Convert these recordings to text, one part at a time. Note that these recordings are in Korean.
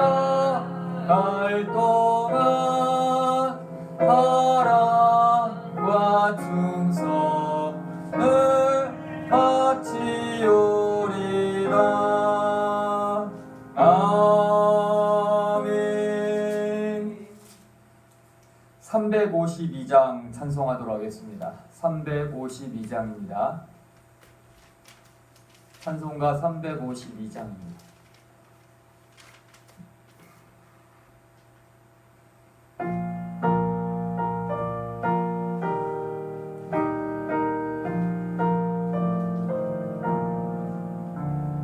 살아갈 동안 사랑과 충성을 바치오리라. 아멘. 352장 찬송하도록 하겠습니다. 352장입니다. 찬송가 352장입니다.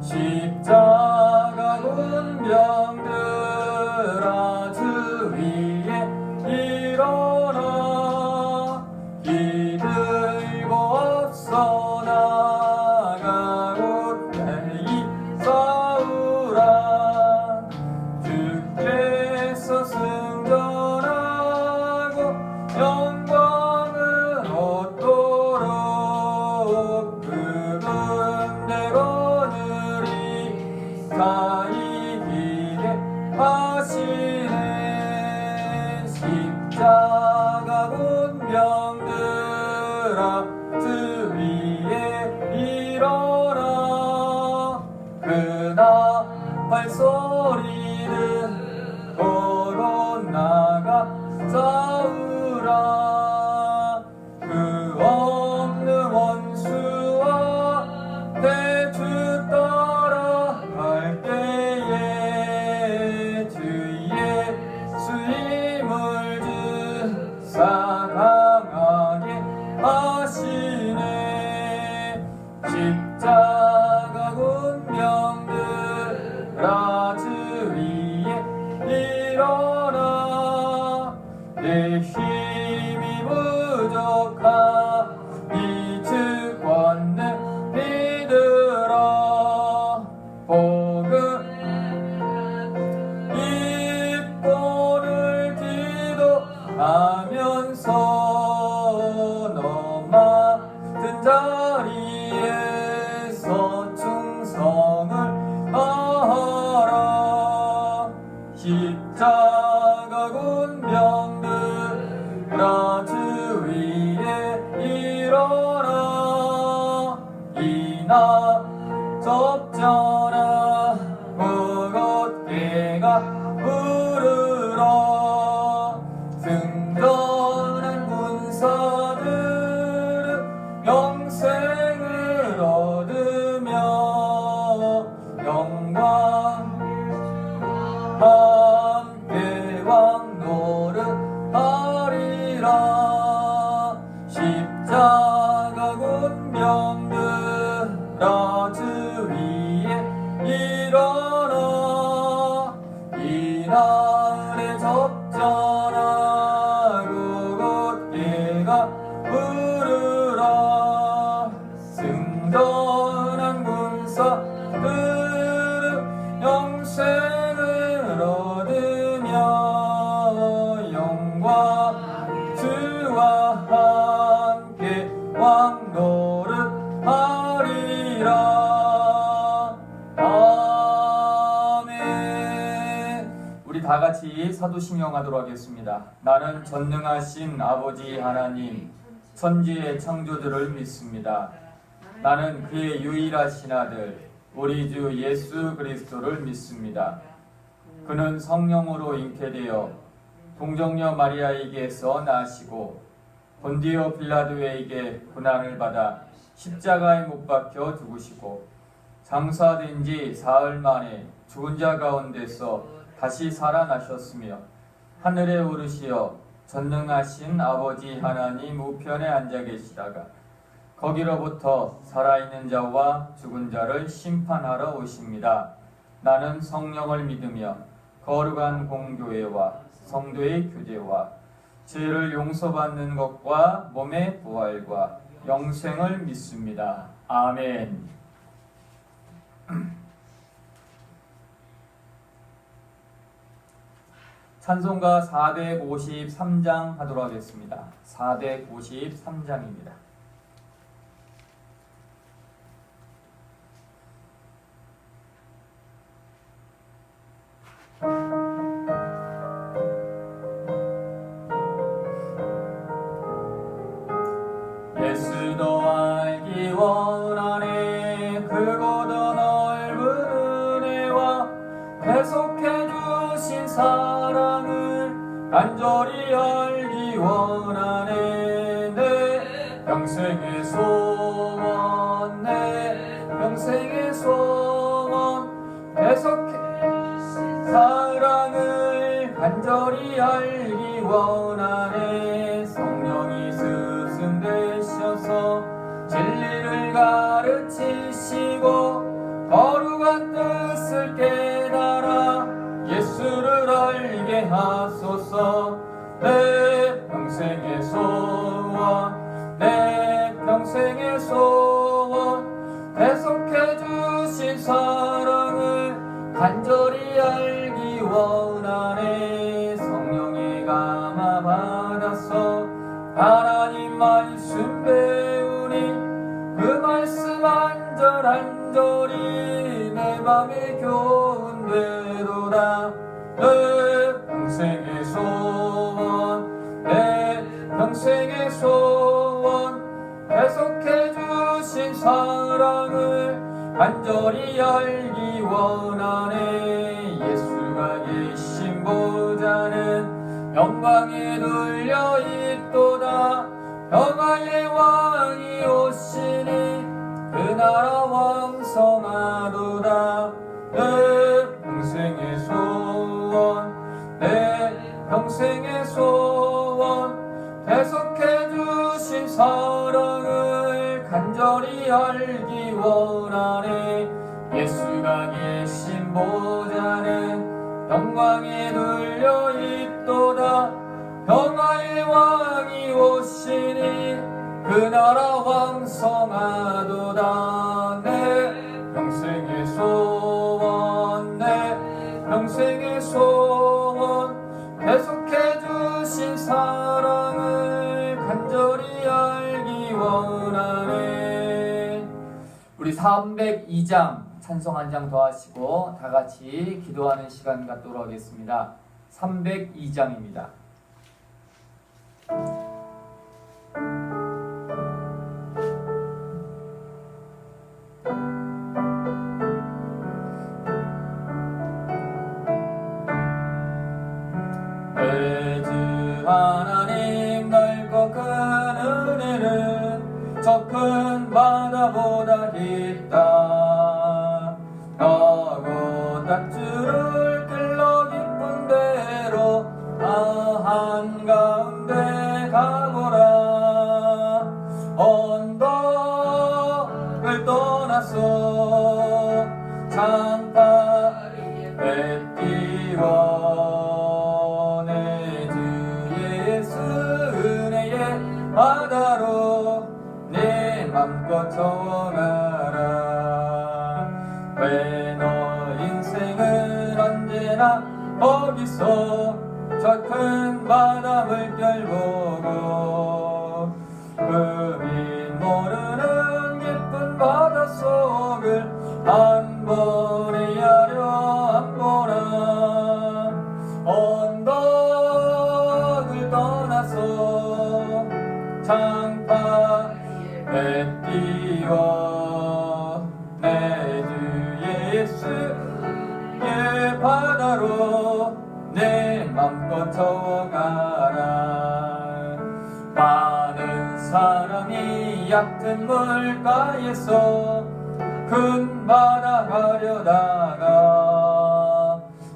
십자가 운명들아 주 위에 일어나 기들고 앞서 나가고 달리 싸우라. 주께서 승전하고 영광을 얻도록 그분대로 자이기게 하시네. 십자가 운명들아 주 위에 일어나 그나 발소리는 도로 나가 싸우라. 그 없는 원수와 대주 할 때에 주 예수 힘을 주사 강하게 하시네. 십자가 운명들아 주 위에 일어나 내 힘이 부족하니 주 권능 믿으라. 복음 입고를 기도하면서 너 맡은 자리에서 충성을 다하라. 십자가 운명들아 주 위에 일어나 이나 접전하고 곧게가 부르러 승전한 군사들은 영생을 얻으며 영광 함께 왕노릇하리라. 십자가 운명들아 주 위에 일어나 이날에 접전하고 곧게가 부르라. 승전한 군사들은 영생을 얻으며 영광 주와 함께 왕노릇하리라. 아멘. 우리 다 같이 사도신경하도록 하겠습니다. 나는 전능하신 아버지 하나님 천지의 창조주를 믿습니다. 나는 그의 유일하신 아들 우리 주 예수 그리스도를 믿습니다. 그는 성령으로 잉태되어 동정녀 마리아에게서 나시고 본디오 빌라도에게 고난을 받아 십자가에 못 박혀 죽으시고 장사된 지 사흘 만에 죽은 자 가운데서 다시 살아나셨으며 하늘에 오르시어 전능하신 아버지 하나님 우편에 앉아 계시다가 거기로부터 살아있는 자와 죽은 자를 심판하러 오십니다. 나는 성령을 믿으며 거룩한 공교회와 성도의 교제와 죄를 용서받는 것과 몸의 부활과 영생을 믿습니다. 아멘. 찬송가 453장 하도록 하겠습니다. 453장입니다. 계속해 주신 사랑을 간절히 알기 원하네. 내 평생의 소원, 내 평생의 소원, 계속해 사랑을 간절히 알기 원하네. 성령이 스승 되셔서 진리를 가르치시고 거룩한 뜻을 깨달아 예수를 알게 하소서. 내 평생의 소원, 내 평생의 소원, 계속해 주신 사랑을 간절히 알기 원하네. 성령의 감화 받아서 하나님 말씀 배우니 그 말씀 한절한절이 내 맘에 교훈되도다. 내 평생의 소원, 내 평생의 소원, 계속해 주신 사랑을 간절히 알기 원하네. 예수가 계신 보좌는 영광에 눌려 있도다. 평화의 왕이 오시니 그 나라 왕성하도다. 내 평생의 소원, 내 평생의 소원, 계속해 주신 사랑을 간절히 알기 원하네. 예수가 계신 보좌는 영광에 눌려 있도다. 평화의 왕이 오시니 그 나라 왕성하도다. 내 평생의 소원, 내 평생의 소원, 계속해 주신 사랑을 간절히 알기 원하네. 우리 302장 찬송 한 장 더 하시고 다 같이 기도하는 시간 갖도록 하겠습니다. 302장입니다. 내 주 하나님 넓고 큰 은혜는 저 큰 바다보다 깊다. 너고 닷줄을 길러 깊은 대로 한가운데 가보라. 언덕을 떠나서 장파에 띄워 내 주 예수 은혜의 바다로 내 맘껏 저어가라. 왜 너 인생은 언제나 거기서 저 큰 바다 물결 보고 흠이 모르는 깊은 바닷속을 한 번에 하려 한 보나. 언덕을 떠나서 장파에 띄워 내 주 예수의 바다로 내 맘껏 저어가라. 많은 사람이 얕은 물가에서 큰 바다 가려다가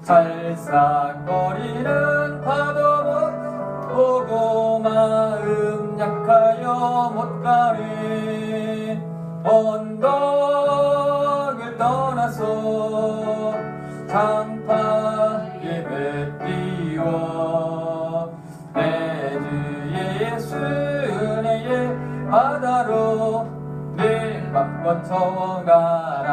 살싹거리는 파도 못 보고 마음 약하여 못 가네. 언덕을 떠나서 장파에 배 띄워 내 주 예수 은혜의 바다로 내 맘껏 저어가라.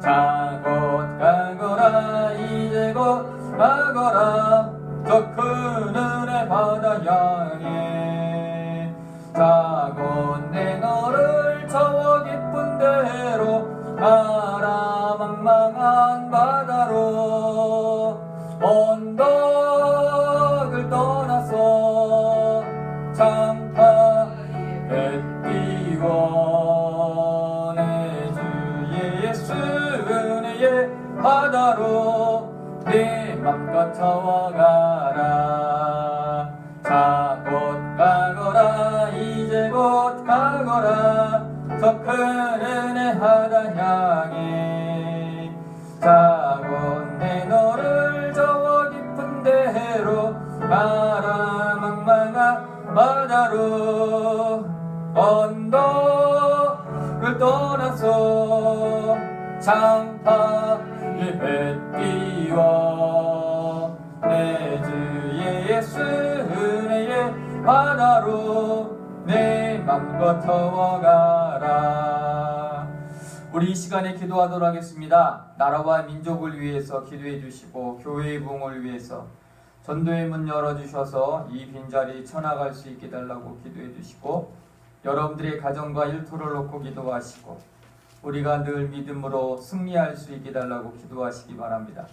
자 곧 가거라 이제 곧 가거라 저 큰 은혜 바다 향해. 자 곧 내 너를 저어 깊은 대로 가라. 망망한 바다로 언덕을 떠나서 장파에 띄워 내 주 예수 은혜의 바다로 내 맘껏 저어가라. 자 곧 가거라 이제 곧 가거라 더 큰 은혜 하나 향해. 자 곧 내 너를 저 깊은 데로 가라. 망망한 바다로 언덕을 떠나서 장파에 배 띄워 내 주 예수 은혜의 바다로 내 맘껏 터워가라. 우리 이 시간에 기도하도록 하겠습니다. 나라와 민족을 위해서 기도해 주시고 교회의 부흥을 위해서 전도의 문 열어주셔서 이 빈자리 쳐나갈 수 있게 달라고 기도해 주시고 여러분들의 가정과 일터를 놓고 기도하시고 우리가 늘 믿음으로 승리할 수 있게 달라고 기도하시기 바랍니다.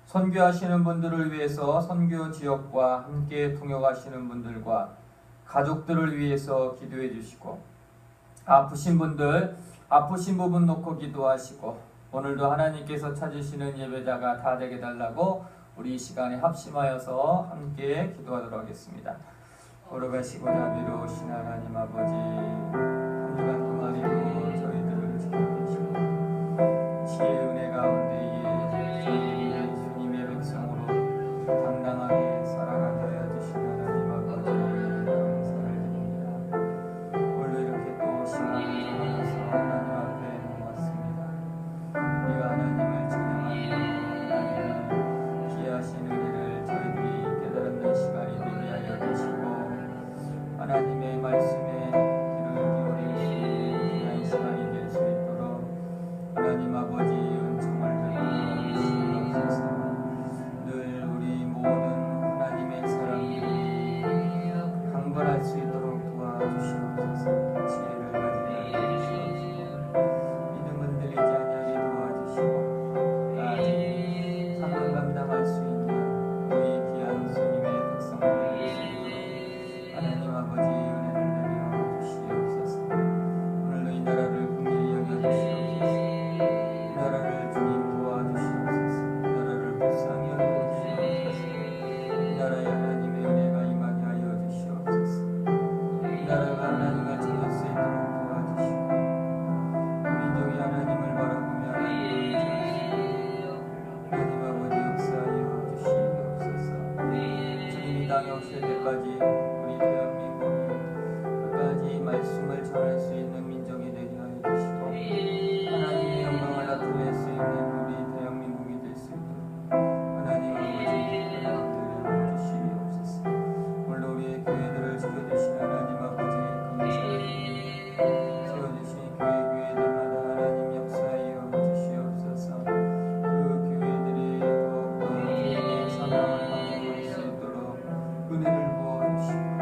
선교하시는 분들을 위해서 선교 지역과 함께 동역하시는 분들과 가족들을 위해서 기도해 주시고 아프신 분들 아프신 부분 놓고 기도하시고 오늘도 하나님께서 찾으시는 예배자가 다 되게 달라고 우리 이 시간에 합심하여서 함께 기도하도록 하겠습니다. 걸어가시고 자비로우신 하나님 아버지 한 주간 동안에도 저희들을 지켜주시고 지혜의 은혜 가운데에 저희들이 주님의 백성으로 당당하게 살아가게 하여 주신 하나님 아버지 감사를 드립니다. 오늘도 이렇게 또 시간을 정하여서 하나님 앞에 모았습니다. 우리가 하나님을 찬양하며 하나님의 귀하신 은혜를 저희들이 깨달는 시간이 되게 하여 주시고 하나님의 말씀에 귀를 기울일 수 있는 귀한 시간이 될 수 있도록 하나님 아버지 은총을 베풀어 주시옵소서. 늘 우리 모든 하나님의 사람들이 강건할 수 있도록 도와주시옵소서. 지혜를 가지게 하여 주시옵소서. 믿음은 들리지 아니하게 도와주시고 까지 상을 감당할 수 있는 우리 귀한 주님의 백성들이 될 수 있도록 하나님 아버지 은혜를 내려 주시옵소서. 오늘도 이 나라를 긍휼히 여겨 주시옵소서. 이 나라를 주님 도와주시옵소서. 이 나라를 불쌍히 여겨 주시옵소서. 이 나라에 하나님의 은혜가 임하게 하여 주시옵소서. 이 나라가 하나님을 찾을 수 있도록 도와주시고 민족이 하나님을 바라보며 하나님을 찾으시고 하나님 아버지 역사하여 주시옵소서. 주님이 땅에 오실 때까지 우리 대한민국이 끝까지 말씀을 전할 수 있는 민족이 되게 하여 주시고 하나님의 영광을 나타낼 수 있는 우리 대한민국이 될 수 있도록 하나님 아버지 기도를 주시옵소서. 오늘도 우리의 교회들을 지켜주신 하나님 아버지 감사드립니다. 세워주신 교회들마다 하나님 역사하여 주시옵소서. 그 교회들이 더욱더 주님의 사랑을 감당할 수 있도록 은혜를 부어주시고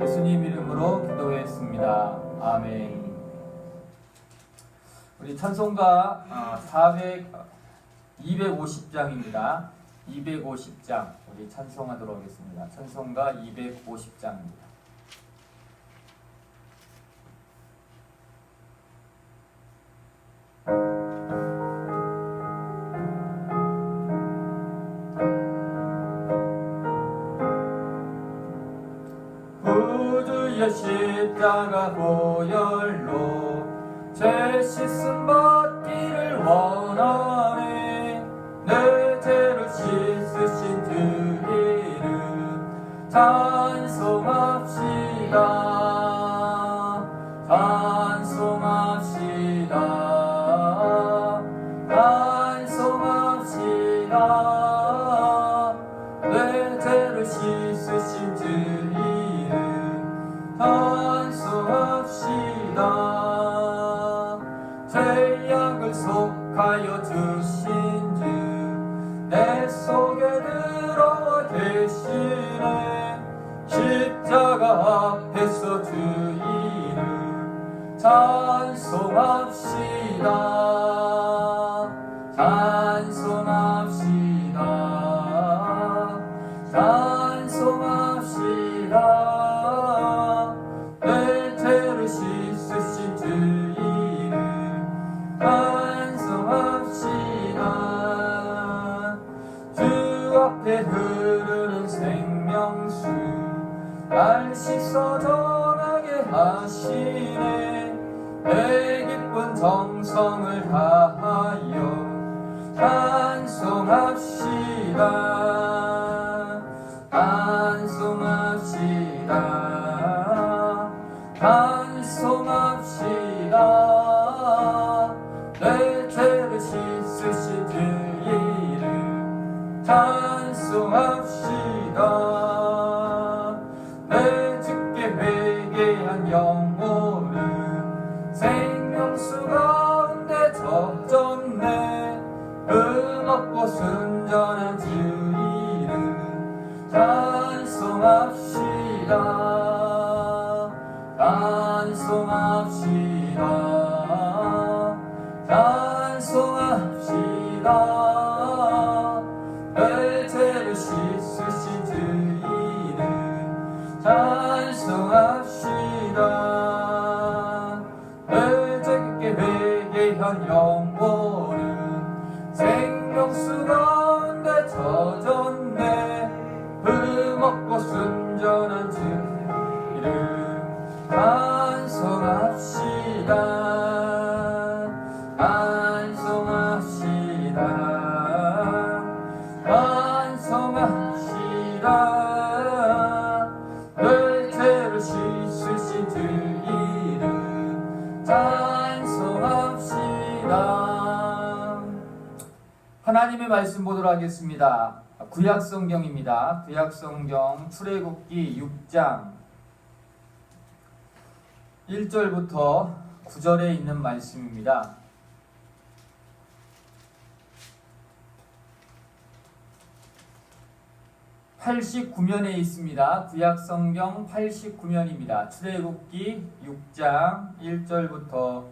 예수님 이름으로 기도했습니다. 아멘. 우리 찬송가 250장입니다. 250장 우리 찬송하도록 하겠습니다. 찬송가 250장입니다. 구주의 십자가 보혈로 죄 씻음 받기를 원하네. 내 죄를 씻으신 주 이름 찬송합시다. 찬송합시다. 찬송합시다. 내 죄를 씻으신 주 찬송합시다. 죄악을 속하여 주신 주 내 속에 들어와 계시네. 십자가 앞에서 주 이름 찬송합시다. 찬송합시다. 찬송합시다. 내 죄를 씻으신 주 이름 찬송합시다. 주 앞에 흐르는 생명수 날 씻어 전하게 하시네. 내 기쁜 정성을 다하여 찬송합시다. 찬송합시다. 찬송합시다. 내 죄를 씻으신 주 이름 찬송합시다. 내 주께 회개한 영혼은 생명수 가운데 젖었네. 흠없고 순전한 주 이름 찬송합시다. 찬송합시다. 찬송합시다. 내 죄를 씻으신 주 이름 찬송합시다. 내 주께 회개한 영혼은 생명수 가운데 젖었네. 흠없고 순전한 주 이름 찬송합시다. 찬송합시다. 찬송합시다. 내 죄를 씻으신 주 이름 찬송합시다. 하나님의 말씀 보도록 하겠습니다. 구약성경입니다. 구약성경 출애굽기 6장 1절부터 9절에 있는 말씀입니다. (89면에) 있습니다. 구약성경 89면입니다. 출애굽기 6장 1절부터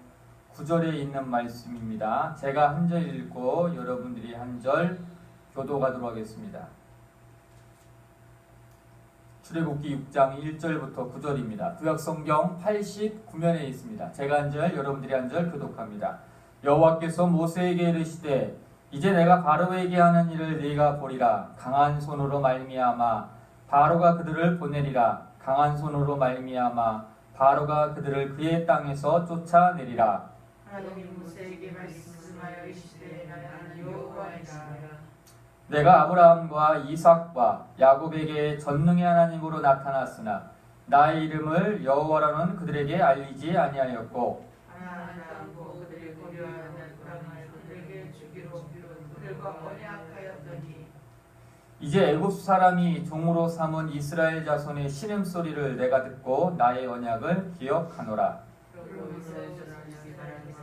9절에 있는 말씀입니다. 제가 한 절 읽고 여러분들이 한 절 교독하도록 하겠습니다. 출애굽기 6장 1절부터 9절입니다. 구약성경 89면에 있습니다. 제가 한 절, 여러분들이 한 절 교독합니다. 여호와께서 모세에게 이르시되 이제 내가 바로에게 하는 일을 네가 보리라. 강한 손으로 말미암아 바로가 그들을 보내리라. 강한 손으로 말미암아 바로가 그들을 그의 땅에서 쫓아내리라. 하나님이 모세에게 말씀하여 이르시되 나는 여호와이다. 내가 아브라함과 이삭과 야곱에게 전능의 하나님으로 나타났으나 나의 이름을 여호와라는 그들에게 알리지 아니하였고 하나님도 그들이 고려하는 땅을 그들에게 주기로 그들과 언약하였더니 이제 애굽 사람이 종으로 삼은 이스라엘 자손의 신음소리를 내가 듣고 나의 언약을 기억하노라. 그러므로 이스라엘 자손이 말하기를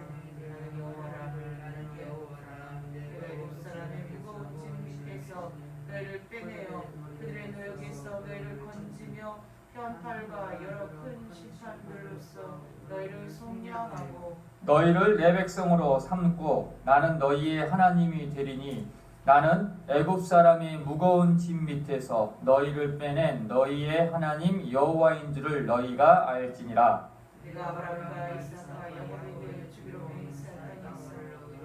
나는 여호와라 나는 여호와라 내가 애굽 사람의 무거운 짐 밑에서 너희를 빼내어 그들의 노역에서 너희를 건지며 현팔과 여러 큰 시판들로서 너희를 속량하고 너희를 내 백성으로 삼고 나는 너희의 하나님이 되리니 나는 애굽 사람의 무거운 짐 밑에서 너희를 빼낸 너희의 하나님 여호와인 줄을 너희가 알지니라. 내가 아브라함과 이삭과 야곱에게 주기로 맹세한 땅이 있어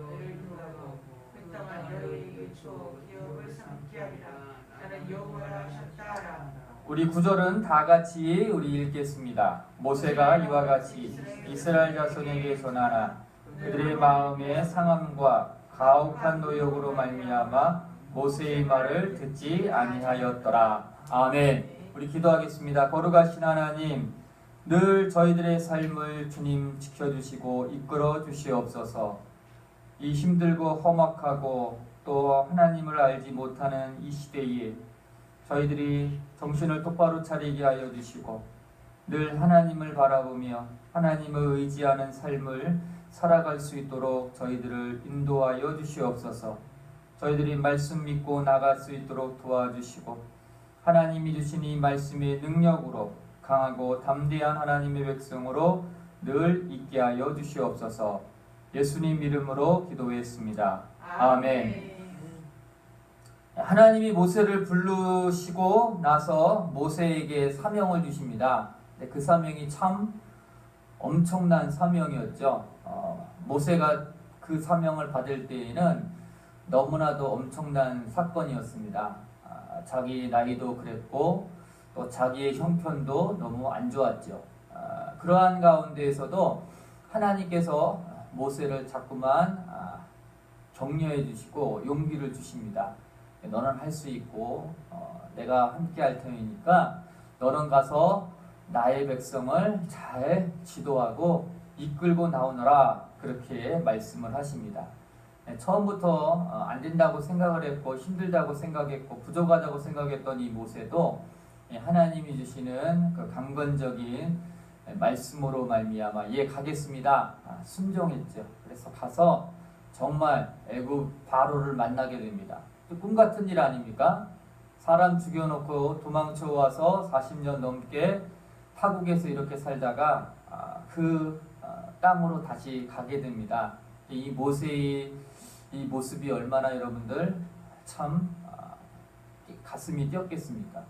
너희를 두고 그 땅을 너희에게 주어 기업을 삼게 하리라. 나는 여호와라 하셨다라. 우리 구절은 다 같이 우리 읽겠습니다. 모세가 이와 같이 이스라엘 자손에게 전하나 그들의 마음의 상함과 가혹한 노역으로 말미암아 모세의 말을 듣지 아니하였더라. 아멘. 우리 기도하겠습니다. 거룩하신 하나님, 늘 저희들의 삶을 주님 지켜주시고 이끌어 주시옵소서. 이 힘들고 험악하고 또 하나님을 알지 못하는 이 시대에 저희들이 정신을 똑바로 차리게 하여 주시고 늘 하나님을 바라보며 하나님을 의지하는 삶을 살아갈 수 있도록 저희들을 인도하여 주시옵소서. 저희들이 말씀 믿고 나갈 수 있도록 도와주시고 하나님이 주신 이 말씀의 능력으로 강하고 담대한 하나님의 백성으로 늘 있게 하여 주시옵소서. 예수님 이름으로 기도했습니다. 아멘. 하나님이 모세를 부르시고 나서 모세에게 사명을 주십니다. 그 사명이 참 엄청난 사명이었죠. 모세가 그 사명을 받을 때에는 너무나도 엄청난 사건이었습니다. 자기 나이도 그랬고 또 자기의 형편도 너무 안 좋았죠. 그러한 가운데에서도 하나님께서 모세를 자꾸만 격려해 주시고 용기를 주십니다. 너는 할 수 있고 내가 함께 할 테니까 너는 가서 나의 백성을 잘 지도하고 이끌고 나오너라, 그렇게 말씀을 하십니다. 처음부터 안 된다고 생각을 했고 힘들다고 생각했고 부족하다고 생각했던 이 모세도 하나님이 주시는 그 강건적인 말씀으로 말미암아 가겠습니다. 순종했죠. 그래서 가서 정말 애굽 바로를 만나게 됩니다. 꿈 같은 일 아닙니까? 사람 죽여놓고 도망쳐 와서 40년 넘게 타국에서 이렇게 살다가 그 땅으로 다시 가게 됩니다. 이 모세의 이 모습이 얼마나 여러분들 참 가슴이 뛰었겠습니까?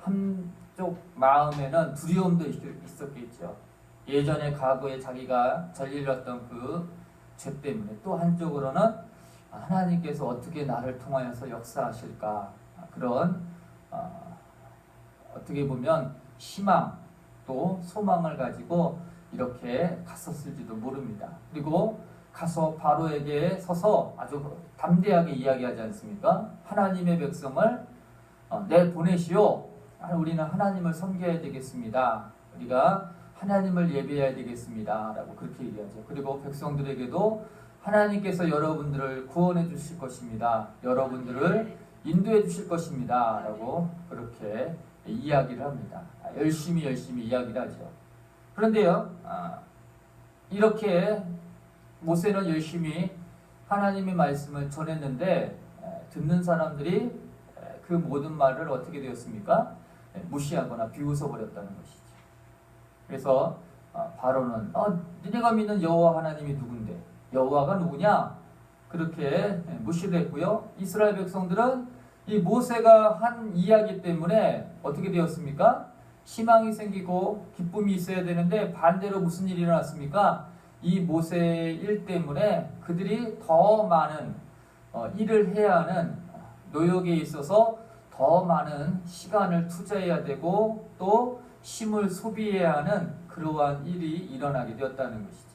한쪽 마음에는 두려움도 있었겠죠. 예전에 과거에 자기가 저질렀던 그 죄 때문에, 또 한쪽으로는 하나님께서 어떻게 나를 통하여서 역사하실까, 그런 어떻게 보면 희망 또 소망을 가지고 이렇게 갔었을지도 모릅니다. 그리고 가서 바로에게 서서 아주 담대하게 이야기하지 않습니까? 하나님의 백성을 내보내시오. 우리는 하나님을 섬겨야 되겠습니다. 우리가 하나님을 예배해야 되겠습니다. 라고 그렇게 얘기하죠. 그리고 백성들에게도 하나님께서 여러분들을 구원해 주실 것입니다. 여러분들을 인도해 주실 것입니다. 라고 그렇게 이야기를 합니다. 열심히 이야기를 하죠. 그런데요, 이렇게 모세는 열심히 하나님의 말씀을 전했는데 듣는 사람들이 그 모든 말을 어떻게 되었습니까? 무시하거나 비웃어버렸다는 것이죠. 그래서 바로는 니네가 믿는 여호와 하나님이 누군데? 여호와가 누구냐? 그렇게 무시를 했고요. 이스라엘 백성들은 이 모세가 한 이야기 때문에 어떻게 되었습니까? 희망이 생기고 기쁨이 있어야 되는데 반대로 무슨 일이 일어났습니까? 이 모세의 일 때문에 그들이 더 많은 일을 해야 하는 노역에 있어서 더 많은 시간을 투자해야 되고 또 힘을 소비해야 하는 그러한 일이 일어나게 되었다는 것이죠.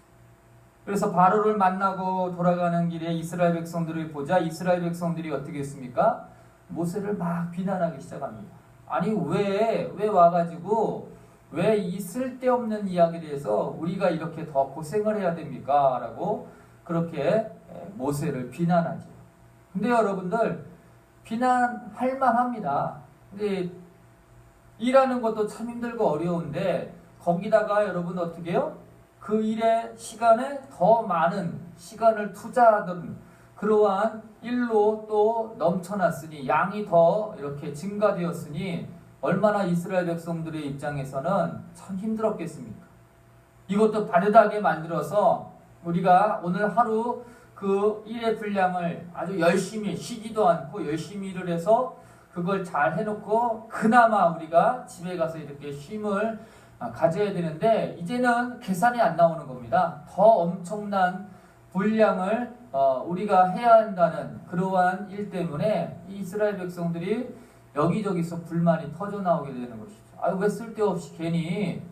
그래서 바로를 만나고 돌아가는 길에 이스라엘 백성들을 보자 이스라엘 백성들이 어떻게 했습니까? 모세를 막 비난하기 시작합니다. 아니 왜 와가지고 왜 이 쓸데없는 이야기를 해서 우리가 이렇게 더 고생을 해야 됩니까? 라고 그렇게 모세를 비난하죠. 근데 여러분들 비난할 만합니다. 근데 일하는 것도 참 힘들고 어려운데 거기다가 여러분 어떻게 해요? 그 일의 시간에 더 많은 시간을 투자하던 그러한 일로 또 넘쳐났으니 양이 더 이렇게 증가되었으니 얼마나 이스라엘 백성들의 입장에서는 참 힘들었겠습니까? 이것도 바르다게 만들어서 우리가 오늘 하루 그 일의 분량을 아주 열심히 쉬지도 않고 열심히 일을 해서 그걸 잘 해놓고 그나마 우리가 집에 가서 이렇게 쉼을 가져야 되는데 이제는 계산이 안 나오는 겁니다. 더 엄청난 분량을 우리가 해야 한다는 그러한 일 때문에 이스라엘 백성들이 여기저기서 불만이 터져 나오게 되는 것이죠. 왜 쓸데없이 괜히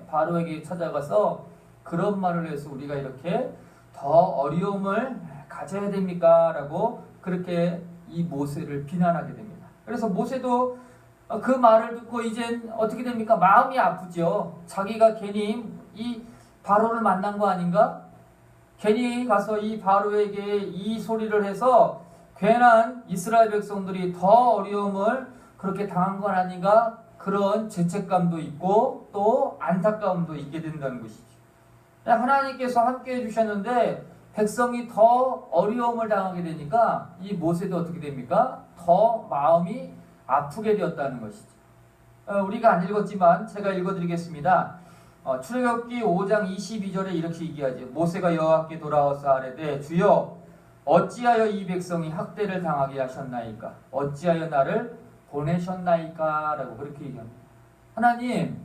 바로에게 찾아가서 그런 말을 해서 우리가 이렇게 더 어려움을 가져야 됩니까? 라고 그렇게 이 모세를 비난하게 됩니다. 그래서 모세도 그 말을 듣고 이젠 어떻게 됩니까? 마음이 아프죠. 자기가 괜히 이 바로를 만난 거 아닌가? 괜히 가서 이 바로에게 이 소리를 해서 괜한 이스라엘 백성들이 더 어려움을 그렇게 당한 건 아닌가? 그런 죄책감도 있고 또 안타까움도 있게 된다는 것이죠. 하나님께서 함께 해주셨는데 백성이 더 어려움을 당하게 되니까 이 모세도 어떻게 됩니까? 더 마음이 아프게 되었다는 것이죠. 우리가 안 읽었지만 제가 읽어드리겠습니다. 출애굽기 5장 22절에 이렇게 얘기하죠. 모세가 여호와께 돌아와서 아뢰되 주여 어찌하여 이 백성이 학대를 당하게 하셨나이까? 어찌하여 나를 보내셨나이까? 라고 그렇게 얘기합니다. 하나님,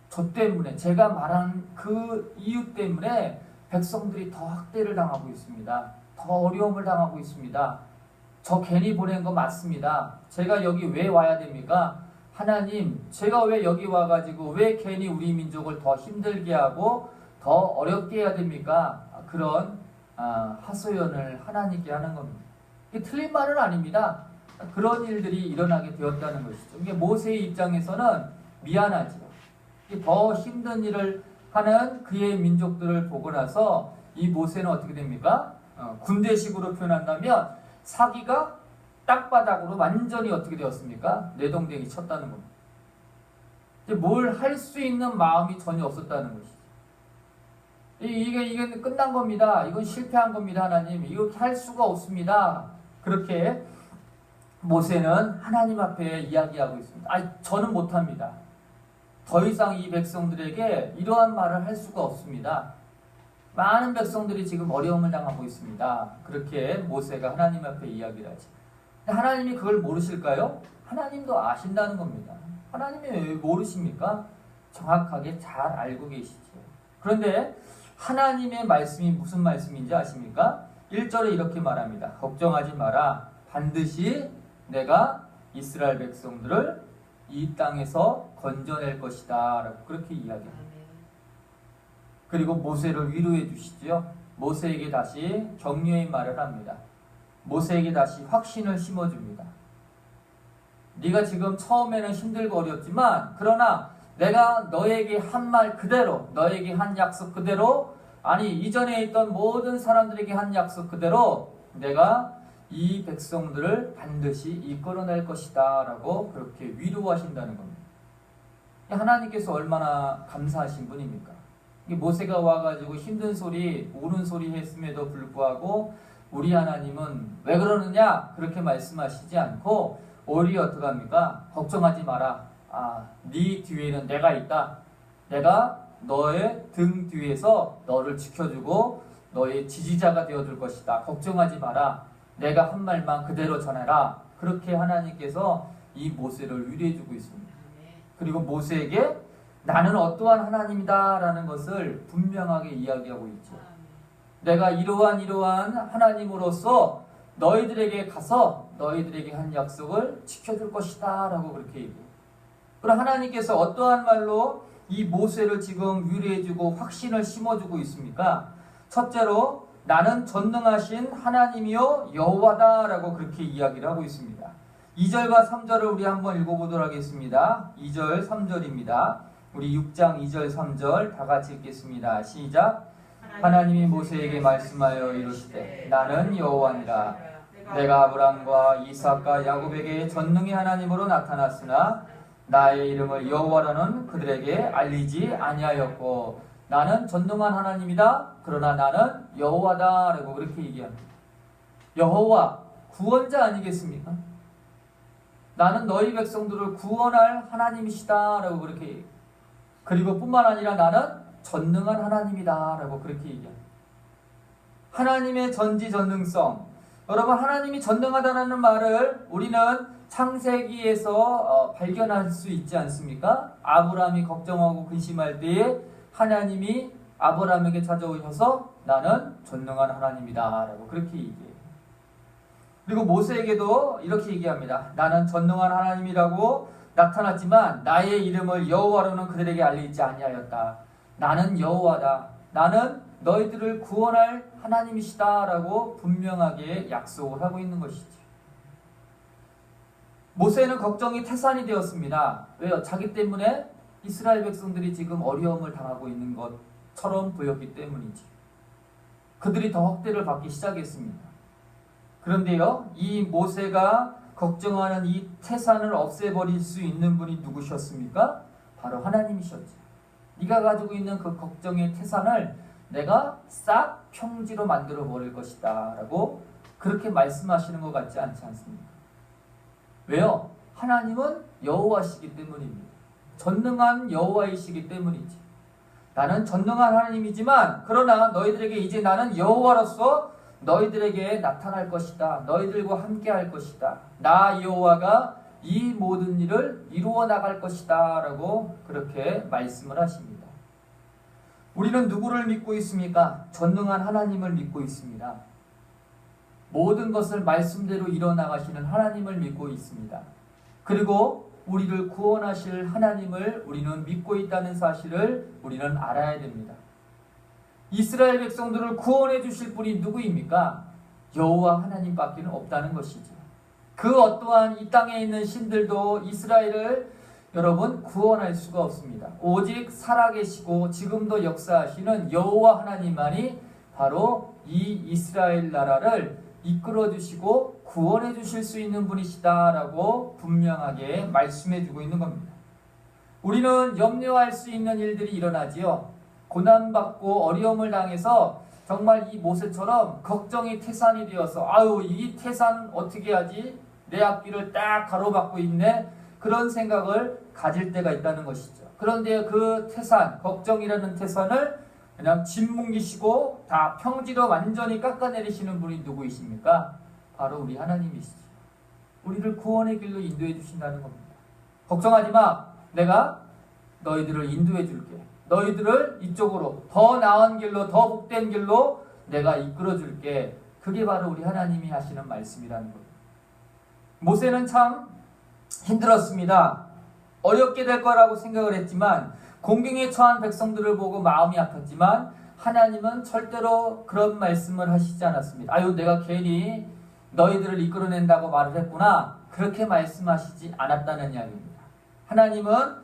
저 때문에 제가 말한 그 이유 때문에 백성들이 더 학대를 당하고 있습니다. 더 어려움을 당하고 있습니다. 저 괜히 보낸 거 맞습니다. 제가 여기 왜 와야 됩니까? 하나님, 제가 왜 여기 와가지고 왜 괜히 우리 민족을 더 힘들게 하고 더 어렵게 해야 됩니까? 그런 하소연을 하나님께 하는 겁니다. 이게 틀린 말은 아닙니다. 그런 일들이 일어나게 되었다는 것이죠. 이게 모세의 입장에서는 미안하죠. 더 힘든 일을 하는 그의 민족들을 보고 나서 이 모세는 어떻게 됩니까? 군대식으로 표현한다면 사기가 땅바닥으로 완전히 어떻게 되었습니까? 내동댕이 쳤다는 겁니다. 뭘 할 수 있는 마음이 전혀 없었다는 것이죠. 이게 끝난 겁니다. 이건 실패한 겁니다. 하나님, 이렇게 할 수가 없습니다. 그렇게 모세는 하나님 앞에 이야기하고 있습니다. 저는 못합니다. 더 이상 이 백성들에게 이러한 말을 할 수가 없습니다. 많은 백성들이 지금 어려움을 당하고 있습니다. 그렇게 모세가 하나님 앞에 이야기를 하죠. 하나님이 그걸 모르실까요? 하나님도 아신다는 겁니다. 하나님이 왜 모르십니까? 정확하게 잘 알고 계시죠. 그런데 하나님의 말씀이 무슨 말씀인지 아십니까? 1절에 이렇게 말합니다. 걱정하지 마라. 반드시 내가 이스라엘 백성들을 이 땅에서 건져낼 것이다. 라고 그렇게 이야기합니다. 그리고 모세를 위로해 주시죠. 모세에게 다시 격려의 말을 합니다. 모세에게 다시 확신을 심어줍니다. 네가 지금 처음에는 힘들고 어렵지만 그러나 내가 너에게 한 말 그대로, 너에게 한 약속 그대로, 아니 이전에 있던 모든 사람들에게 한 약속 그대로 내가 이 백성들을 반드시 이끌어낼 것이다 라고 그렇게 위로하신다는 겁니다. 하나님께서 얼마나 감사하신 분입니까? 모세가 와가지고 힘든 소리, 우는 소리 했음에도 불구하고 우리 하나님은 왜 그러느냐 그렇게 말씀하시지 않고 오히려 어떻게 합니까? 걱정하지 마라. 네 뒤에는 내가 있다. 내가 너의 등 뒤에서 너를 지켜주고 너의 지지자가 되어줄 것이다. 걱정하지 마라. 내가 한 말만 그대로 전해라. 그렇게 하나님께서 이 모세를 위로해주고 있습니다. 그리고 모세에게 나는 어떠한 하나님이다 라는 것을 분명하게 이야기하고 있죠. 내가 이러한 하나님으로서 너희들에게 가서 너희들에게 한 약속을 지켜줄 것이다 라고 그렇게 얘기해요. 그럼 하나님께서 어떠한 말로 이 모세를 지금 위로해주고 확신을 심어주고 있습니까? 첫째로 나는 전능하신 하나님이요 여호와다라고 그렇게 이야기를 하고 있습니다. 2절과 3절을 우리 한번 읽어보도록 하겠습니다. 2절 3절입니다. 우리 6장 2절 3절 다 같이 읽겠습니다. 시작. 하나님이 모세에게 말씀하여 이르시되 나는 여호와니라. 내가 아브람과 이삭과 야곱에게 전능의 하나님으로 나타났으나 나의 이름을 여호와라는 그들에게 알리지 아니하였고 나는 전능한 하나님이다. 그러나 나는 여호와다 라고 그렇게 얘기합니다. 여호와 구원자 아니겠습니까? 나는 너희 백성들을 구원할 하나님이시다 라고 그렇게 얘기해요. 그리고 뿐만 아니라 나는 전능한 하나님이다 라고 그렇게 얘기합니다. 하나님의 전지전능성, 여러분 하나님이 전능하다는 말을 우리는 창세기에서 발견할 수 있지 않습니까? 아브라함이 걱정하고 근심할 때에 하나님이 아브라함에게 찾아오셔서 나는 전능한 하나님이다 라고 그렇게 얘기해요. 그리고 모세에게도 이렇게 얘기합니다. 나는 전능한 하나님이라고 나타났지만 나의 이름을 여호와로는 그들에게 알리지 아니하였다. 나는 여호와다. 나는 너희들을 구원할 하나님이시다 라고 분명하게 약속을 하고 있는 것이죠. 모세는 걱정이 태산이 되었습니다. 왜요? 자기 때문에 이스라엘 백성들이 지금 어려움을 당하고 있는 것처럼 보였기 때문이지. 그들이 더 학대를 받기 시작했습니다. 그런데요, 이 모세가 걱정하는 이 태산을 없애버릴 수 있는 분이 누구셨습니까? 바로 하나님이셨죠. 네가 가지고 있는 그 걱정의 태산을 내가 싹 평지로 만들어 버릴 것이다 라고 그렇게 말씀하시는 것 같지 않지 않습니까? 왜요? 하나님은 여호와시기 때문입니다. 전능한 여호와이시기 때문이지. 나는 전능한 하나님이지만 그러나 너희들에게 이제 나는 여호와로서 너희들에게 나타날 것이다. 너희들과 함께 할 것이다. 나 여호와가 이 모든 일을 이루어 나갈 것이다 라고 그렇게 말씀을 하십니다. 우리는 누구를 믿고 있습니까? 전능한 하나님을 믿고 있습니다. 모든 것을 말씀대로 이뤄나가시는 하나님을 믿고 있습니다. 그리고 우리를 구원하실 하나님을 우리는 믿고 있다는 사실을 우리는 알아야 됩니다. 이스라엘 백성들을 구원해 주실 분이 누구입니까? 여호와 하나님밖에 없다는 것이죠. 그 어떠한 이 땅에 있는 신들도 이스라엘을 여러분 구원할 수가 없습니다. 오직 살아계시고 지금도 역사하시는 여호와 하나님만이 바로 이 이스라엘 나라를 이끌어 주시고 구원해 주실 수 있는 분이시다라고 분명하게 말씀해 주고 있는 겁니다. 우리는 염려할 수 있는 일들이 일어나지요. 고난받고 어려움을 당해서 정말 이 모세처럼 걱정이 태산이 되어서 아유 이 태산 어떻게 하지? 내 앞길을 딱 가로막고 있네. 그런 생각을 가질 때가 있다는 것이죠. 그런데 그 태산, 걱정이라는 태산을 그냥 짓뭉기시고 다 평지로 완전히 깎아내리시는 분이 누구이십니까? 바로 우리 하나님이시죠. 우리를 구원의 길로 인도해 주신다는 겁니다. 걱정하지 마. 내가 너희들을 인도해 줄게. 너희들을 이쪽으로 더 나은 길로 더 복된 길로 내가 이끌어 줄게. 그게 바로 우리 하나님이 하시는 말씀이라는 겁니다. 모세는 참 힘들었습니다. 어렵게 될 거라고 생각을 했지만 공경에 처한 백성들을 보고 마음이 아팠지만 하나님은 절대로 그런 말씀을 하시지 않았습니다. 아유 내가 괜히 너희들을 이끌어낸다고 말을 했구나. 그렇게 말씀하시지 않았다는 이야기입니다. 하나님은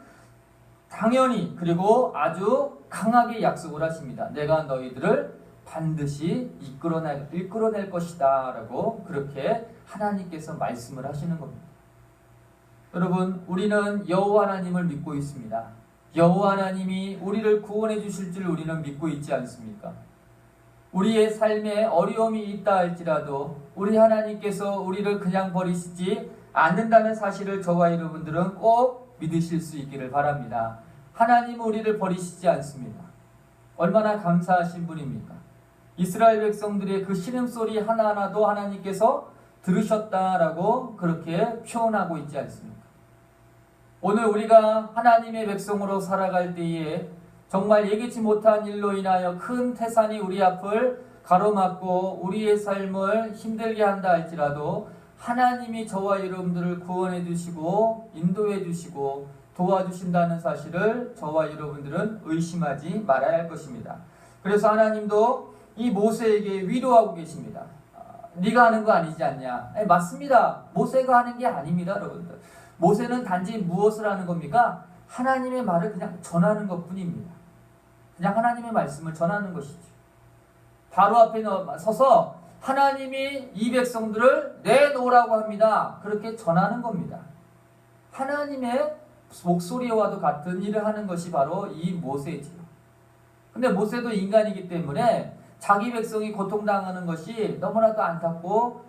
당연히 그리고 아주 강하게 약속을 하십니다. 내가 너희들을 반드시 이끌어낼 것이다 라고 그렇게 하나님께서 말씀을 하시는 겁니다. 여러분 우리는 여호와 하나님을 믿고 있습니다. 여호와 하나님이 우리를 구원해 주실 줄 우리는 믿고 있지 않습니까? 우리의 삶에 어려움이 있다 할지라도 우리 하나님께서 우리를 그냥 버리시지 않는다는 사실을 저와 여러분들은 꼭 믿으실 수 있기를 바랍니다. 하나님은 우리를 버리시지 않습니다. 얼마나 감사하신 분입니까? 이스라엘 백성들의 그 신음소리 하나하나도 하나님께서 들으셨다라고 그렇게 표현하고 있지 않습니까? 오늘 우리가 하나님의 백성으로 살아갈 때에 정말 예기치 못한 일로 인하여 큰 태산이 우리 앞을 가로막고 우리의 삶을 힘들게 한다 할지라도 하나님이 저와 여러분들을 구원해 주시고 인도해 주시고 도와주신다는 사실을 저와 여러분들은 의심하지 말아야 할 것입니다. 그래서 하나님도 이 모세에게 위로하고 계십니다. 네가 하는 거 아니지 않냐? 맞습니다. 모세가 하는 게 아닙니다, 여러분들. 모세는 단지 무엇을 하는 겁니까? 하나님의 말을 그냥 전하는 것뿐입니다. 그냥 하나님의 말씀을 전하는 것이죠. 바로 앞에 서서 하나님이 이 백성들을 내놓으라고 합니다. 그렇게 전하는 겁니다. 하나님의 목소리와도 같은 일을 하는 것이 바로 이 모세지요. 근데 모세도 인간이기 때문에 자기 백성이 고통당하는 것이 너무나도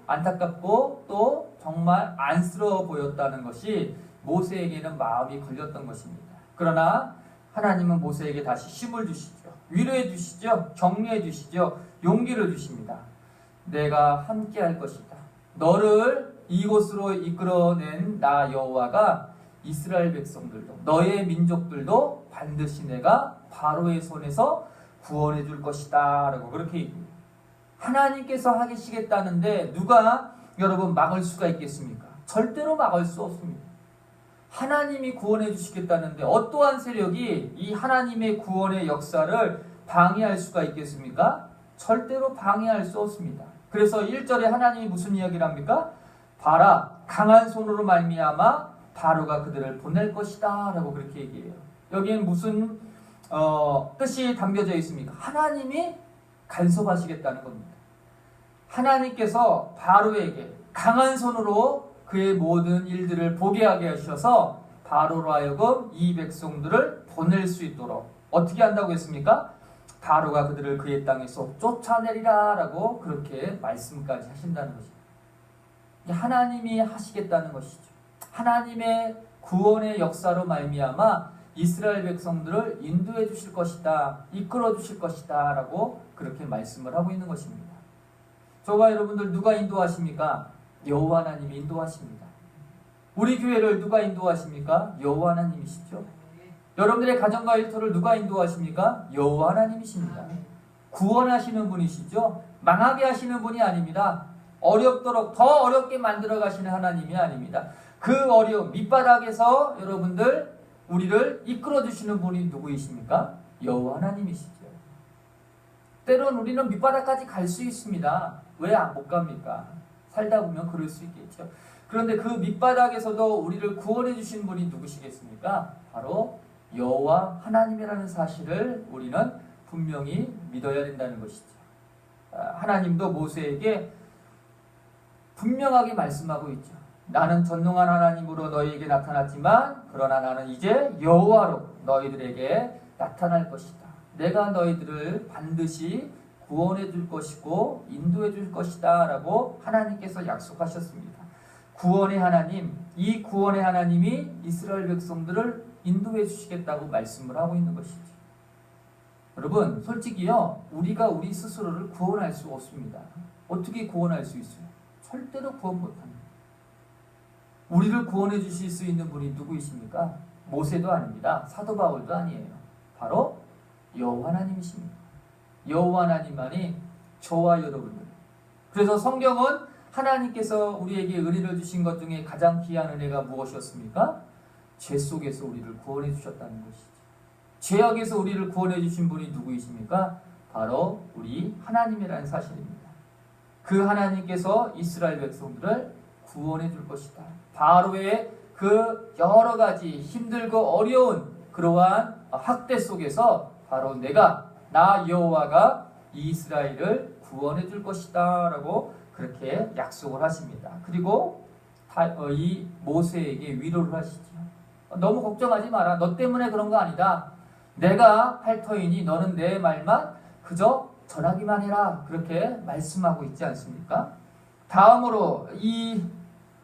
안타깝고 또 정말 안쓰러워 보였다는 것이 모세에게는 마음이 걸렸던 것입니다. 그러나 하나님은 모세에게 다시 힘을 주시죠. 위로해 주시죠. 격려해 주시죠. 용기를 주십니다. 내가 함께 할 것이다. 너를 이곳으로 이끌어낸 나 여호와가 이스라엘 백성들도 너의 민족들도 반드시 내가 바로의 손에서 구원해 줄 것이다 라고 그렇게 얘기합니다. 하나님께서 하시겠다는데 누가 여러분 막을 수가 있겠습니까? 절대로 막을 수 없습니다. 하나님이 구원해 주시겠다는데 어떠한 세력이 이 하나님의 구원의 역사를 방해할 수가 있겠습니까? 절대로 방해할 수 없습니다. 그래서 1절에 하나님이 무슨 이야기를 합니까? 봐라, 강한 손으로 말미암아 바로가 그들을 보낼 것이다 라고 그렇게 얘기해요. 여기엔 무슨 뜻이 담겨져 있습니까? 하나님이 간섭하시겠다는 겁니다. 하나님께서 바로에게 강한 손으로 그의 모든 일들을 보게 하게 하셔서 바로로 하여금 이 백성들을 보낼 수 있도록 어떻게 한다고 했습니까? 바로가 그들을 그의 땅에서 쫓아내리라 라고 그렇게 말씀까지 하신다는 것입니다. 하나님이 하시겠다는 것이죠. 하나님의 구원의 역사로 말미암아 이스라엘 백성들을 인도해 주실 것이다, 이끌어 주실 것이다 라고 그렇게 말씀을 하고 있는 것입니다. 저와 여러분들 누가 인도하십니까? 여호와 하나님이 인도하십니다. 우리 교회를 누가 인도하십니까? 여호와 하나님이시죠. 여러분들의 가정과 일터를 누가 인도하십니까? 여호와 하나님이십니다. 구원하시는 분이시죠. 망하게 하시는 분이 아닙니다. 어렵도록 더 어렵게 만들어 가시는 하나님이 아닙니다. 그 어려움 밑바닥에서 여러분들 우리를 이끌어 주시는 분이 누구이십니까? 여호와 하나님이시죠. 때론 우리는 밑바닥까지 갈 수 있습니다. 왜 못 갑니까? 살다 보면 그럴 수 있겠죠. 그런데 그 밑바닥에서도 우리를 구원해 주신 분이 누구시겠습니까? 바로 여호와 하나님이라는 사실을 우리는 분명히 믿어야 된다는 것이죠. 하나님도 모세에게 분명하게 말씀하고 있죠. 나는 전능한 하나님으로 너희에게 나타났지만 그러나 나는 이제 여호와로 너희들에게 나타날 것이다. 내가 너희들을 반드시 구원해 줄 것이고 인도해 줄 것이다 라고 하나님께서 약속하셨습니다. 구원의 하나님, 이 구원의 하나님이 이스라엘 백성들을 인도해 주시겠다고 말씀을 하고 있는 것이죠. 여러분 솔직히요, 우리가 우리 스스로를 구원할 수 없습니다. 어떻게 구원할 수 있어요? 절대로 구원 못합니다. 우리를 구원해 주실 수 있는 분이 누구이십니까? 모세도 아닙니다. 사도 바울도 아니에요. 바로 여호와 하나님이십니다. 여호와 하나님만이 저와 여러분들. 그래서 성경은 하나님께서 우리에게 은혜를 주신 것 중에 가장 귀한 은혜가 무엇이었습니까? 죄 속에서 우리를 구원해 주셨다는 것이죠. 죄악에서 우리를 구원해 주신 분이 누구이십니까? 바로 우리 하나님이라는 사실입니다. 그 하나님께서 이스라엘 백성들을 구원해 줄 것이다. 바로의 그 여러 가지 힘들고 어려운 그러한 학대 속에서 바로 나 여호와가 이스라엘을 구원해 줄 것이다 라고 그렇게 약속을 하십니다. 그리고 이 모세에게 위로를 하시죠. 너무 걱정하지 마라. 너 때문에 그런 거 아니다. 내가 할 터이니 너는 내 말만 그저 전하기만 해라. 그렇게 말씀하고 있지 않습니까? 다음으로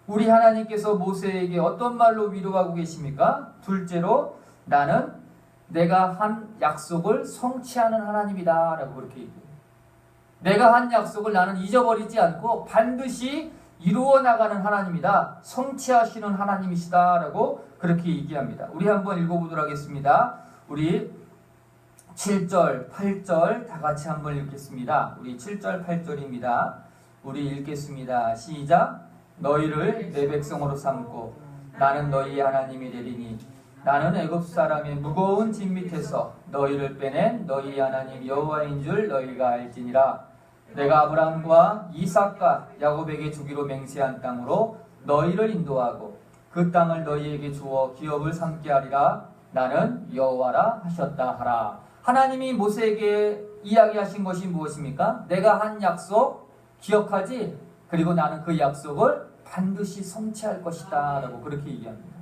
우리 하나님께서 모세에게 어떤 말로 위로하고 계십니까? 둘째로 나는 내가 한 약속을 성취하는 하나님이다 라고 그렇게 얘기해요. 내가 한 약속을 나는 잊어버리지 않고 반드시 이루어 나가는 하나님이다. 성취하시는 하나님이시다 라고 그렇게 얘기합니다. 우리 한번 읽어보도록 하겠습니다. 우리 7절, 8절 다 같이 한번 읽겠습니다. 우리 7절, 8절입니다. 우리 읽겠습니다. 시작. 너희를 내 백성으로 삼고 나는 너희의 하나님이 되리니 나는 애굽 사람의 무거운 짐 밑에서 너희를 빼낸 너희 하나님 여호와인 줄 너희가 알지니라. 내가 아브라함과 이삭과 야곱에게 주기로 맹세한 땅으로 너희를 인도하고 그 땅을 너희에게 주어 기업을 삼게 하리라. 나는 여호와라 하셨다 하라. 하나님이 모세에게 이야기하신 것이 무엇입니까? 내가 한 약속 기억하지? 그리고 나는 그 약속을 반드시 성취할 것이다 라고 그렇게 얘기합니다.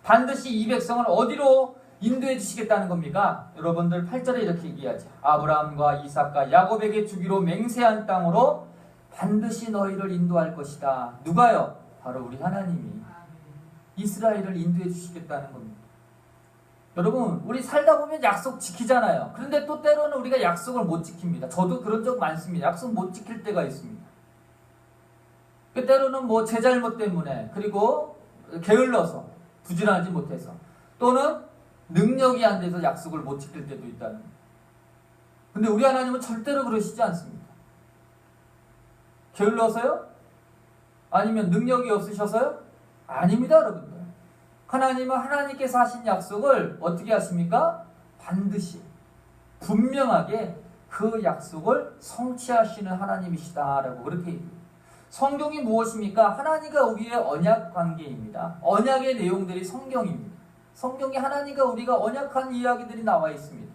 반드시 이 백성을 어디로 인도해 주시겠다는 겁니까? 여러분들 8절에 이렇게 얘기하죠. 아브라함과 이삭과 야곱에게 주기로 맹세한 땅으로 반드시 너희를 인도할 것이다. 누가요? 바로 우리 하나님이 이스라엘을 인도해 주시겠다는 겁니다. 여러분, 우리 살다 보면 약속 지키잖아요. 그런데 또 때로는 우리가 약속을 못 지킵니다. 저도 그런 적 많습니다. 약속 못 지킬 때가 있습니다. 때로는 뭐 제 잘못 때문에, 그리고 게을러서 부지런하지 못해서, 또는 능력이 안 돼서 약속을 못 지킬 때도 있다는 거예요. 근데 우리 하나님은 절대로 그러시지 않습니다. 게을러서요? 아니면 능력이 없으셔서요? 아닙니다, 여러분들. 하나님은 하나님께서 하신 약속을 어떻게 하십니까? 반드시 분명하게 그 약속을 성취하시는 하나님이시다라고 그렇게 얘기해요. 성경이 무엇입니까? 하나님과 우리의 언약 관계입니다. 언약의 내용들이 성경입니다. 성경에 하나님과 우리가 언약한 이야기들이 나와 있습니다.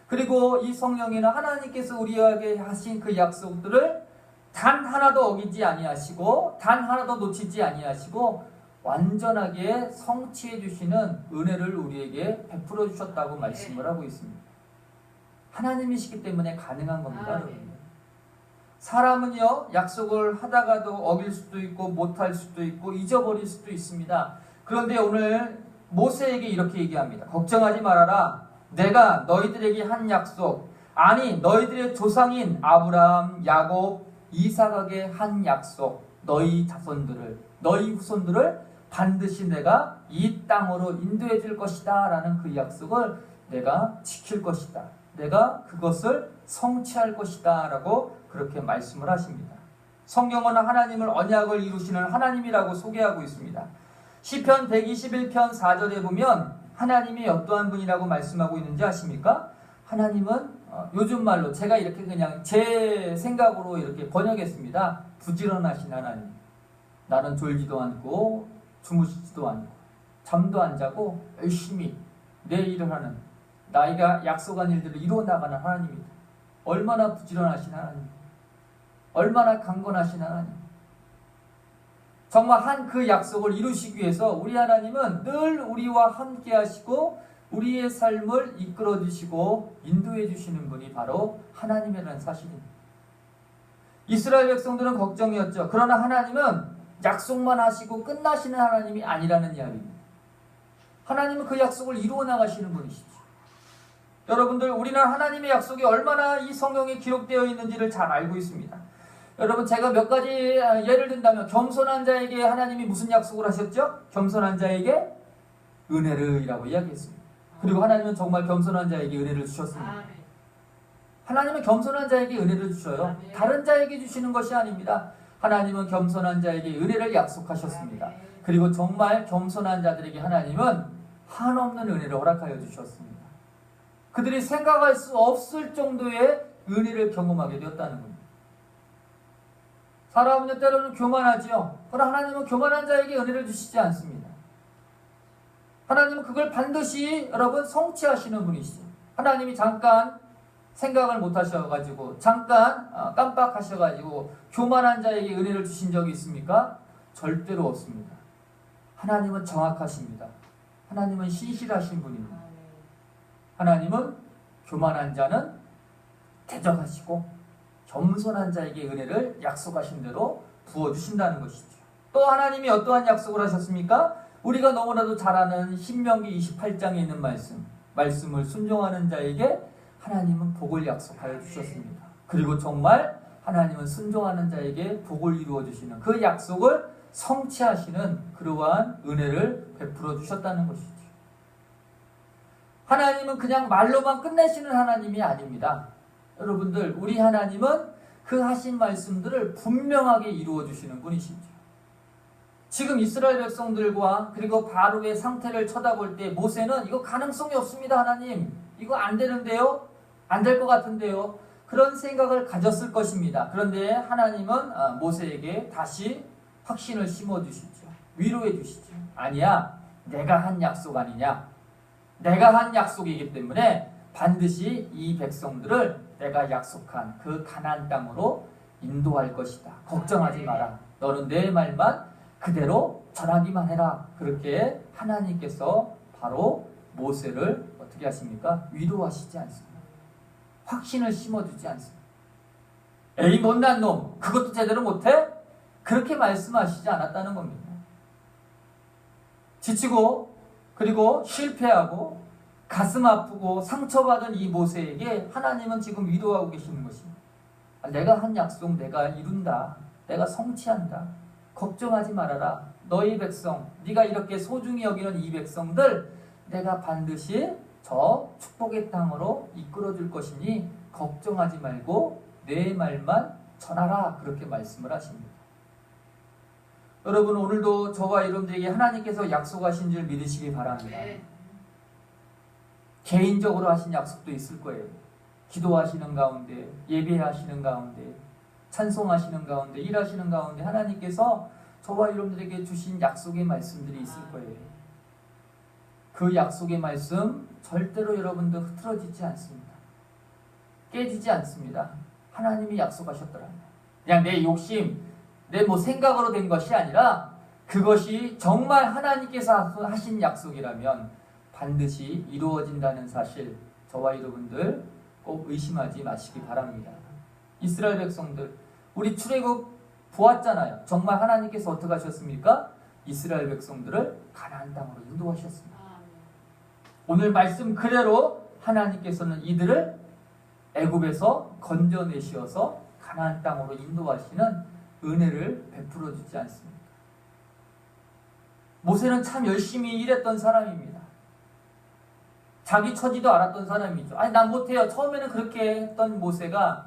그리고 이 성경에는 하나님께서 우리에게 하신 그 약속들을 단 하나도 어기지 아니하시고 단 하나도 놓치지 아니하시고 완전하게 성취해 주시는 은혜를 우리에게 베풀어 주셨다고 말씀을 하고 있습니다. 하나님이시기 때문에 가능한 겁니다. 여러분. 사람은요, 약속을 하다가도 어길 수도 있고 못할 수도 있고 잊어버릴 수도 있습니다. 그런데 오늘 모세에게 이렇게 얘기합니다. 걱정하지 말아라. 내가 너희들에게 한 약속, 아니 너희들의 조상인 아브라함, 야곱, 이삭에게 한 약속, 너희 자손들을, 너희 후손들을 반드시 내가 이 땅으로 인도해 줄 것이다 라는 그 약속을 내가 지킬 것이다. 내가 그것을 성취할 것이다 라고 그렇게 말씀을 하십니다. 성경은 하나님을 언약을 이루시는 하나님이라고 소개하고 있습니다. 시편 121편 4절에 보면 하나님이 어떠한 분이라고 말씀하고 있는지 아십니까? 하나님은 요즘 말로 제가 이렇게 그냥 제 생각으로 이렇게 번역했습니다. 부지런하신 하나님. 나는 졸지도 않고 주무시지도 않고 잠도 안 자고 열심히 내 일을 하는, 나이가 약속한 일들을 이루어 나가는 하나님입니다. 얼마나 부지런하신 하나님, 얼마나 강건하신 하나님. 정말 한 그 약속을 이루시기 위해서 우리 하나님은 늘 우리와 함께 하시고 우리의 삶을 이끌어 주시고 인도해 주시는 분이 바로 하나님이라는 사실입니다. 이스라엘 백성들은 걱정이었죠. 그러나 하나님은 약속만 하시고 끝나시는 하나님이 아니라는 이야기입니다. 하나님은 그 약속을 이루어 나가시는 분이시죠. 여러분들, 우리는 하나님의 약속이 얼마나 이 성경에 기록되어 있는지를 잘 알고 있습니다. 여러분, 제가 몇 가지 예를 든다면 겸손한 자에게 하나님이 무슨 약속을 하셨죠? 겸손한 자에게 은혜를이라고 이야기했습니다. 그리고 하나님은 정말 겸손한 자에게 은혜를 주셨습니다. 하나님은 겸손한 자에게 은혜를 주셔요. 다른 자에게 주시는 것이 아닙니다. 하나님은 겸손한 자에게 은혜를 약속하셨습니다. 그리고 정말 겸손한 자들에게 하나님은 한없는 은혜를 허락하여 주셨습니다. 그들이 생각할 수 없을 정도의 은혜를 경험하게 되었다는 겁니다. 사람은 때로는 교만하지요. 그러나 하나님은 교만한 자에게 은혜를 주시지 않습니다. 하나님은 그걸 반드시 여러분 성취하시는 분이시죠. 하나님이 잠깐 생각을 못 하셔가지고 잠깐 깜빡하셔가지고 교만한 자에게 은혜를 주신 적이 있습니까? 절대로 없습니다. 하나님은 정확하십니다. 하나님은 신실하신 분입니다. 하나님은 교만한 자는 대적하시고 겸손한 자에게 은혜를 약속하신 대로 부어주신다는 것이죠. 또 하나님이 어떠한 약속을 하셨습니까? 우리가 너무나도 잘 아는 신명기 28장에 있는 말씀을 순종하는 자에게 하나님은 복을 약속하여 주셨습니다. 그리고 정말 하나님은 순종하는 자에게 복을 이루어 주시는 그 약속을 성취하시는 그러한 은혜를 베풀어 주셨다는 것이죠. 하나님은 그냥 말로만 끝내시는 하나님이 아닙니다. 여러분들, 우리 하나님은 그 하신 말씀들을 분명하게 이루어 주시는 분이시죠. 지금 이스라엘 백성들과 그리고 바로의 상태를 쳐다볼 때 모세는 이거 가능성이 없습니다. 하나님 이거 안 되는데요. 안 될 것 같은데요. 그런 생각을 가졌을 것입니다. 그런데 하나님은 모세에게 다시 확신을 심어주시죠. 위로해 주시죠. 아니야, 내가 한 약속 아니냐. 내가 한 약속이기 때문에 반드시 이 백성들을 내가 약속한 그 가나안 땅으로 인도할 것이다. 걱정하지 마라. 너는 내 말만 그대로 전하기만 해라. 그렇게 하나님께서 바로 모세를 어떻게 하십니까? 위로하시지 않습니다. 확신을 심어주지 않습니다. 에이 못난 놈 그것도 제대로 못해? 그렇게 말씀하시지 않았다는 겁니다. 지치고 그리고 실패하고 가슴 아프고 상처받은 이 모세에게 하나님은 지금 위로하고 계시는 것입니다. 내가 한 약속 내가 이룬다. 내가 성취한다. 걱정하지 말아라. 너희 백성, 네가 이렇게 소중히 여기는 이 백성들 내가 반드시 저 축복의 땅으로 이끌어줄 것이니 걱정하지 말고 내 말만 전하라. 그렇게 말씀을 하십니다. 여러분 오늘도 저와 여러분들에게 하나님께서 약속하신 줄 믿으시기 바랍니다. 개인적으로 하신 약속도 있을 거예요. 기도하시는 가운데, 예배하시는 가운데, 찬송하시는 가운데, 일하시는 가운데 하나님께서 저와 여러분들에게 주신 약속의 말씀들이 있을 거예요. 그 약속의 말씀 절대로 여러분들 흐트러지지 않습니다. 깨지지 않습니다. 하나님이 약속하셨더라고요. 그냥 내 욕심, 내 생각으로 된 것이 아니라 그것이 정말 하나님께서 하신 약속이라면 반드시 이루어진다는 사실 저와 여러분들 꼭 의심하지 마시기 바랍니다. 이스라엘 백성들 우리 출애굽 보았잖아요. 정말 하나님께서 어떻게 하셨습니까? 이스라엘 백성들을 가나안 땅으로 인도하셨습니다. 오늘 말씀 그대로 하나님께서는 이들을 애굽에서 건져내시어서 가나안 땅으로 인도하시는 은혜를 베풀어 주지 않습니다. 모세는 참 열심히 일했던 사람입니다. 자기 처지도 알았던 사람이죠. 아니 난 못해요. 처음에는 그렇게 했던 모세가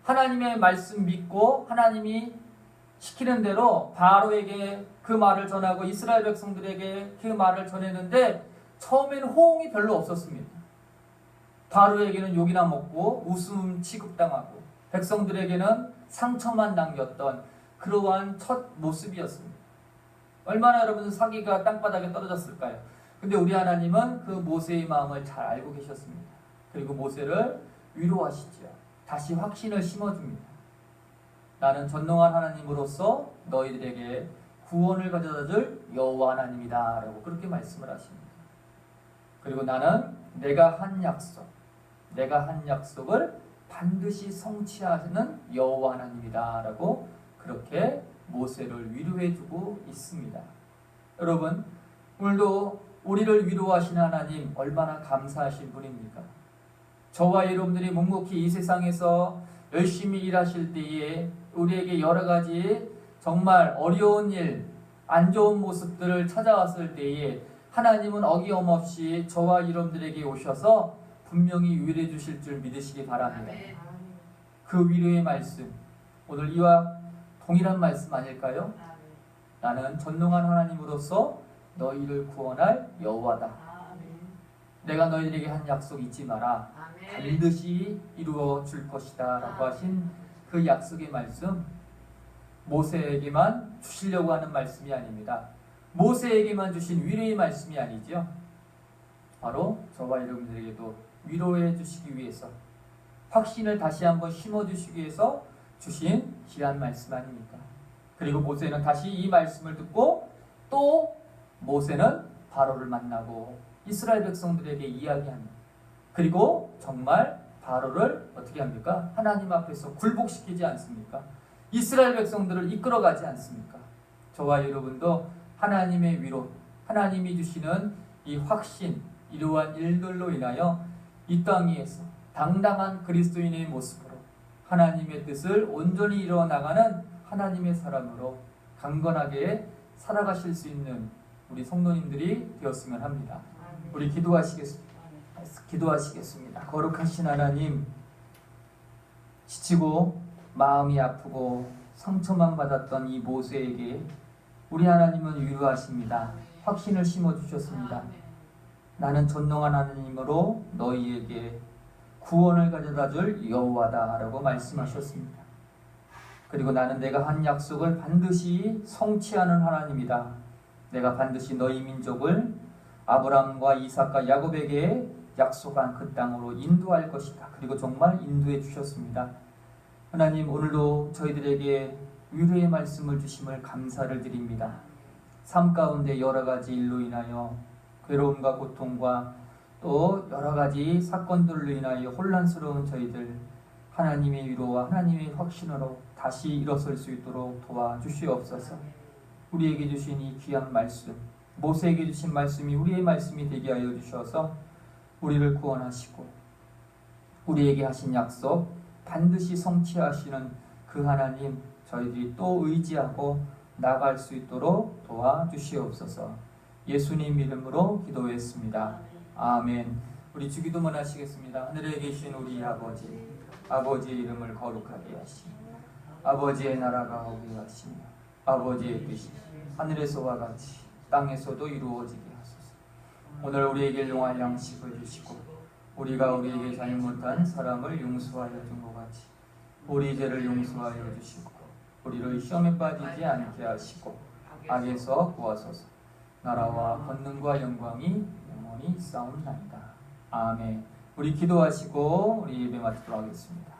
하나님의 말씀 믿고 하나님이 시키는 대로 바로에게 그 말을 전하고 이스라엘 백성들에게 그 말을 전했는데 처음에는 호응이 별로 없었습니다. 바로에게는 욕이나 먹고 웃음 취급당하고 백성들에게는 상처만 남겼던 그러한 첫 모습이었습니다. 얼마나 여러분 사기가 땅바닥에 떨어졌을까요? 근데 우리 하나님은 그 모세의 마음을 잘 알고 계셨습니다. 그리고 모세를 위로하시죠. 다시 확신을 심어줍니다. 나는 전능한 하나님으로서 너희들에게 구원을 가져다줄 여호와 하나님이다 라고 그렇게 말씀을 하십니다. 그리고 나는 내가 한 약속을 반드시 성취하시는 여호와 하나님이다 라고 그렇게 모세를 위로해주고 있습니다. 여러분 오늘도 우리를 위로하시는 하나님 얼마나 감사하신 분입니까? 저와 여러분들이 묵묵히 이 세상에서 열심히 일하실 때에 우리에게 여러 가지 정말 어려운 일, 안 좋은 모습들을 찾아왔을 때에 하나님은 어김없이 저와 여러분들에게 오셔서 분명히 위로해 주실 줄 믿으시기 바랍니다. 그 위로의 말씀, 오늘 이와 동일한 말씀 아닐까요? 나는 전능한 하나님으로서 너희를 구원할 여호와다. 내가 너희들에게 한 약속 잊지 마라. 반드시 이루어 줄 것이다 라고 하신 그 약속의 말씀, 모세에게만 주시려고 하는 말씀이 아닙니다. 모세에게만 주신 위로의 말씀이 아니죠. 바로 저와 여러분들에게도 위로해 주시기 위해서, 확신을 다시 한번 심어주시기 위해서 주신 귀한 말씀 아닙니까? 그리고 모세는 다시 이 말씀을 듣고 또 모세는 바로를 만나고 이스라엘 백성들에게 이야기합니다. 그리고 정말 바로를 어떻게 합니까? 하나님 앞에서 굴복시키지 않습니까? 이스라엘 백성들을 이끌어가지 않습니까? 저와 여러분도 하나님의 위로, 하나님이 주시는 이 확신, 이러한 일들로 인하여 이 땅 위에서 당당한 그리스도인의 모습으로 하나님의 뜻을 온전히 이루어 나가는 하나님의 사람으로 강건하게 살아가실 수 있는 우리 성도님들이 되었으면 합니다. 우리 기도하시겠습니다. 거룩하신 하나님, 지치고 마음이 아프고 상처만 받았던 이 모세에게 우리 하나님은 위로하십니다. 확신을 심어주셨습니다. 나는 전능한 하나님으로 너희에게 구원을 가져다 줄 여호와다 라고 말씀하셨습니다. 그리고 나는 내가 한 약속을 반드시 성취하는 하나님이다. 내가 반드시 너희 민족을 아브라함과 이삭과 야곱에게 약속한 그 땅으로 인도할 것이다. 그리고 정말 인도해 주셨습니다. 하나님, 오늘도 저희들에게 위로의 말씀을 주심을 감사를 드립니다. 삶 가운데 여러 가지 일로 인하여 괴로움과 고통과 또 여러 가지 사건들로 인하여 혼란스러운 저희들, 하나님의 위로와 하나님의 확신으로 다시 일어설 수 있도록 도와주시옵소서. 우리에게 주신 이 귀한 말씀, 모세에게 주신 말씀이 우리의 말씀이 되게 하여 주셔서 우리를 구원하시고 우리에게 하신 약속 반드시 성취하시는 그 하나님, 저희들이 또 의지하고 나아갈 수 있도록 도와주시옵소서. 예수님 이름으로 기도했습니다. 아멘. 우리 주기도문 하시겠습니다. 하늘에 계신 우리 아버지, 아버지의 이름을 거룩하게 하시며 아버지의 나라가 오게 하시며 아버지의 뜻이 하늘에서와 같이 땅에서도 이루어지게 하소서. 오늘 우리에게 일용할 양식을 주시고 우리가 우리에게 잘못한 사람을 용서하여 준 것 같이 우리 죄를 용서하여 주시고 우리를 시험에 빠지지 않게 하시고 악에서 구하소서. 나라와 권능과 영광이 영원히 싸움나이다. 아멘. 우리 기도하시고 우리 예배 마치도록 하겠습니다.